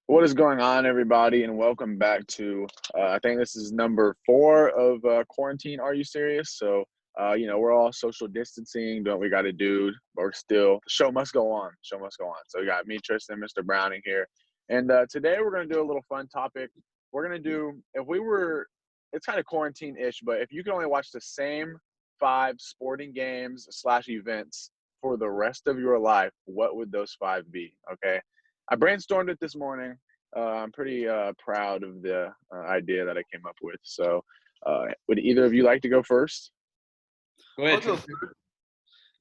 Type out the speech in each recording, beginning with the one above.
What is going on, everybody, and welcome back to, I think this is number 4 of Quarantine Are You Serious? So, we're all social distancing, doing what we got to do, but we're still, the show must go on. Show must go on. So, we got me, Trystan, Mr. Browning here. And today we're going to do a little fun topic. We're going to do, it's kind of quarantine-ish, but if you could only watch the same 5 sporting games / events for the rest of your life, what would those 5 be? Okay. I brainstormed it this morning. I'm pretty proud of the idea that I came up with. So, would either of you like to go first? Go I'll ahead, go. Tristan.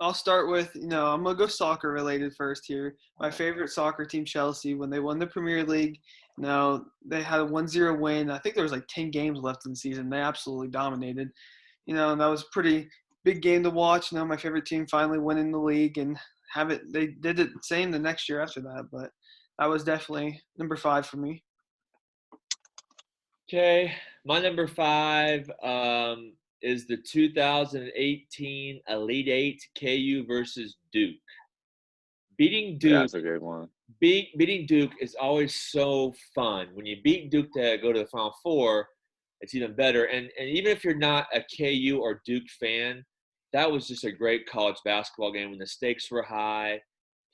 I'll start with, I'm gonna go soccer related first here. My favorite soccer team, Chelsea, when they won the Premier League, they had a 1-0 win. I think there was like 10 games left in the season. They absolutely dominated. And that was a pretty big game to watch. My favorite team finally winning the league and have it. They did it same the next year after that, but that was definitely number 5 for me. Okay, my number 5 is the 2018 Elite Eight KU versus Duke. Beating Yeah, Duke, that's a good one. beating Duke is always so fun. When you beat Duke to go to the Final Four, it's even better. And even if you're not a KU or Duke fan, that was just a great college basketball game when the stakes were high,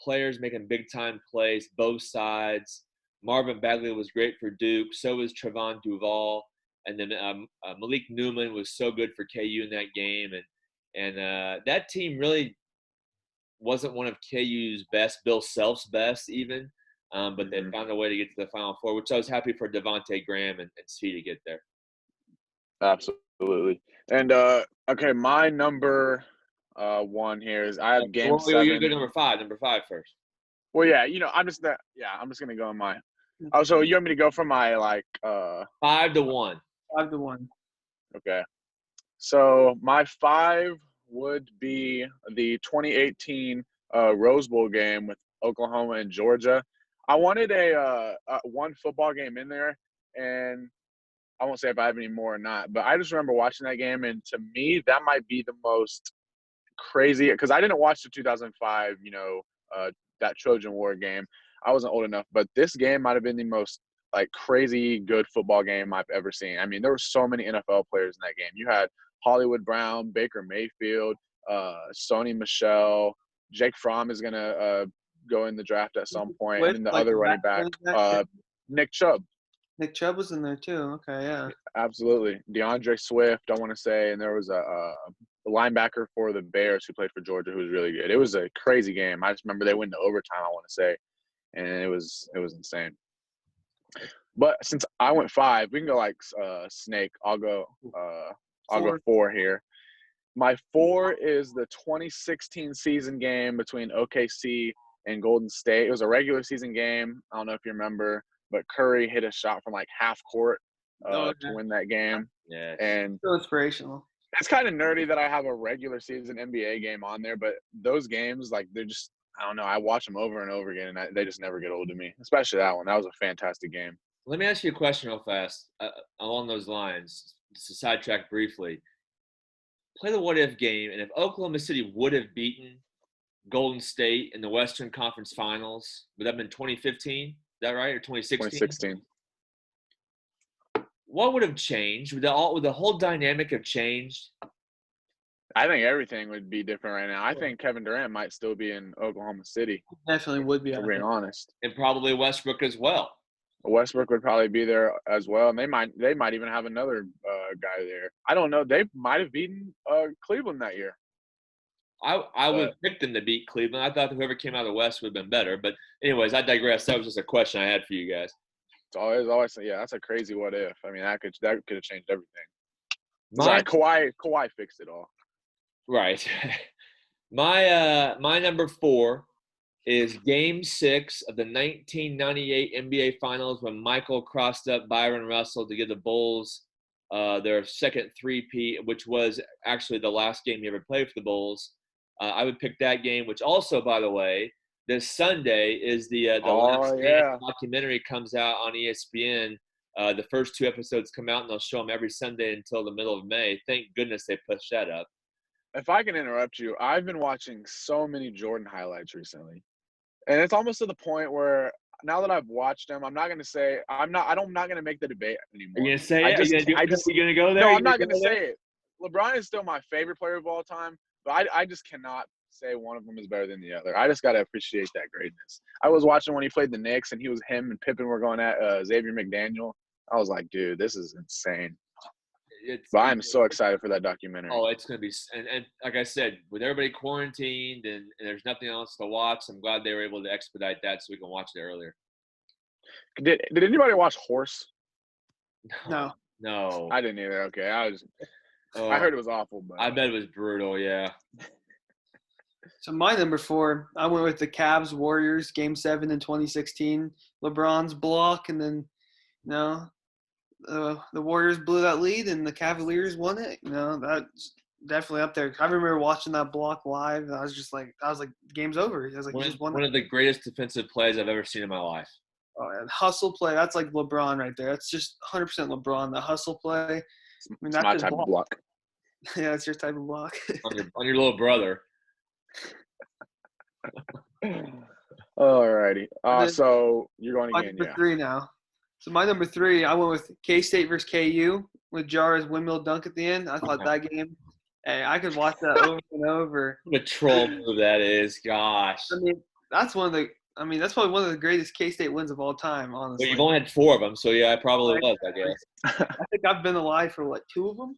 players making big time plays, both sides. Marvin Bagley was great for Duke. So was Trevon Duval, and then Malik Newman was so good for KU in that game. And that team really wasn't one of KU's best, Bill Self's best even, but they found a way to get to the Final Four, which I was happy for Devontae Graham and Svi to get there. Absolutely. And okay, my number 1 here is I have Game Well, you're 7. good. Number five first. Well, yeah, I'm just gonna go on my. Oh, so you want me to go for my 5-1. 5-1. Okay. So my 5 would be the 2018 Rose Bowl game with Oklahoma and Georgia. I wanted one football game in there, and I won't say if I have any more or not, but I just remember watching that game, and to me, that might be the most crazy because I didn't watch the 2005, that Trojan War game. I wasn't old enough, but this game might have been the most crazy good football game I've ever seen. I mean, there were so many NFL players in that game. You had Hollywood Brown, Baker Mayfield, Sony Michel, Jake Fromm is gonna go in the draft at some point, and With then the like other running back, Nick Chubb. Nick Chubb was in there too. Okay, yeah. Absolutely. DeAndre Swift, I want to say, and there was a linebacker for the Bears who played for Georgia who was really good. It was a crazy game. I just remember they went to overtime, I want to say, and it was insane. But since I went 5, we can go snake. I'll go 4 here. My 4 is the 2016 season game between OKC and Golden State. It was a regular season game. I don't know if you remember, but Curry hit a shot from half court to win that game. Yeah. And So inspirational. it's kind of nerdy that I have a regular season NBA game on there, but those games, they're just, I don't know. I watch them over and over again, and they just never get old to me, especially that one. That was a fantastic game. Let me ask you a question real fast along those lines, just to sidetrack briefly. Play the what-if game, and if Oklahoma City would have beaten Golden State in the Western Conference Finals, would that have been 2015? Is that right, or 2016? 2016. What would have changed? Would the whole dynamic have changed? I think everything would be different right now. I think Kevin Durant might still be in Oklahoma City. Definitely would be. For being honest, and probably Westbrook as well. Westbrook would probably be there as well, and they might even have another guy there. I don't know. They might have beaten Cleveland that year. I would have picked them to beat Cleveland. I thought whoever came out of the West would have been better. But anyways, I digress. That was just a question I had for you guys. It's always yeah. That's a crazy what if. I mean, that could have changed everything. My Kawhi fixed it all. Right. My number 4 is Game 6 of the 1998 NBA Finals when Michael crossed up Byron Russell to give the Bulls their second three-peat, which was actually the last game he ever played for the Bulls. I would pick that game, which also, by the way, this Sunday is the last documentary comes out on ESPN. The first 2 episodes come out, and they'll show them every Sunday until the middle of May. Thank goodness they pushed that up. If I can interrupt you, I've been watching so many Jordan highlights recently. And it's almost to the point where now that I've watched him, I'm not gonna say I'm not gonna make the debate Are you anymore. gonna say I it? just Are you gonna go there? no, You I'm not gonna go there? say it. LeBron is still my favorite player of all time, but I just cannot say one of them is better than the other. I just gotta appreciate that greatness. I was watching when he played the Knicks, and him and Pippen were going at Xavier McDaniel. I was like, dude, this is insane. But I'm so excited for that documentary. Oh, it's going to be – and like I said, with everybody quarantined and there's nothing else to watch, I'm glad they were able to expedite that so we can watch it earlier. Did anybody watch Horse? No. No. I didn't either. Okay. I heard it was awful. But I bet it was brutal, yeah. So my number 4, I went with the Cavs Warriors Game 7 in 2016. LeBron's block, and then the Warriors blew that lead, and the Cavaliers won it. That's definitely up there. I remember watching that block live, and I was like, game's over. I was like, you just won. One of the greatest defensive plays I've ever seen in my life. Oh, and hustle play. That's like LeBron right there. That's just 100% LeBron. The hustle play. I mean, that's my type of block. Yeah, it's your type of block. on your little brother. Alrighty. So you're going again, Number 3 now. So my number 3, I went with K-State versus KU with Jara's windmill dunk at the end. I thought that game, hey, I could watch that over and over. What a troll move that is, gosh. I mean, that's probably one of the greatest K-State wins of all time, honestly. Well, you've only had 4 of them, so yeah, it probably was, I guess. I think I've been alive for, 2 of them?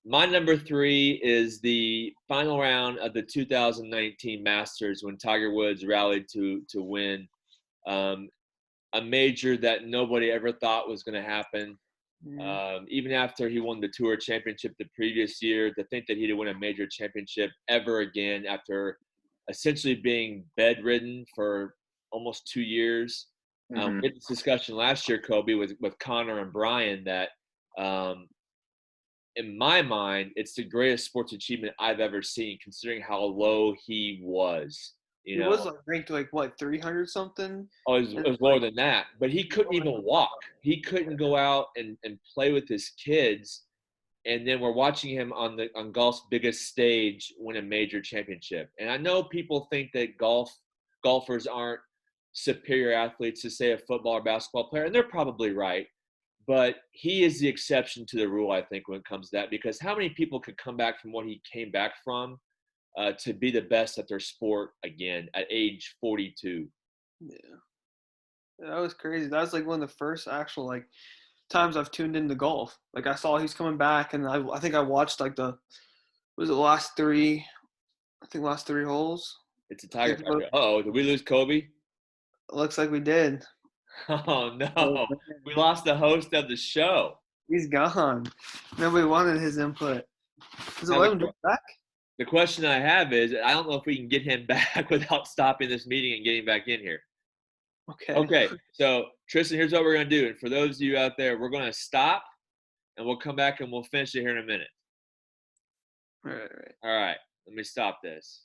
My number 3 is the final round of the 2019 Masters when Tiger Woods rallied to win a major that nobody ever thought was going to happen. Even after he won the Tour Championship the previous year, to think that he'd win a major championship ever again after essentially being bedridden for almost 2 years. We had this discussion last year, Koby, with Connor and Brian, that in my mind, it's the greatest sports achievement I've ever seen, considering how low he was. He was ranked 300 something. Oh, it was lower than that. But he couldn't even walk. He couldn't go out and play with his kids. And then we're watching him on golf's biggest stage win a major championship. And I know people think that golfers aren't superior athletes to, say, a football or basketball player, and they're probably right. But he is the exception to the rule, I think, when it comes to that, because how many people could come back from what he came back from to be the best at their sport again at age 42? Yeah, that was crazy. That was one of the first actual times I've tuned into golf. I saw he's coming back, and I think I watched last 3 holes. It's a Tiger factor. Uh-oh, did we lose Koby? Looks like we did. Oh, no. We lost the host of the show. He's gone. Nobody wanted his input. Does it let him back? The question I have is, I don't know if we can get him back without stopping this meeting and getting back in here. Okay. So, Trystan, here's what we're going to do. And for those of you out there, we're going to stop, and we'll come back and we'll finish it here in a minute. All right. All right. Let me stop this.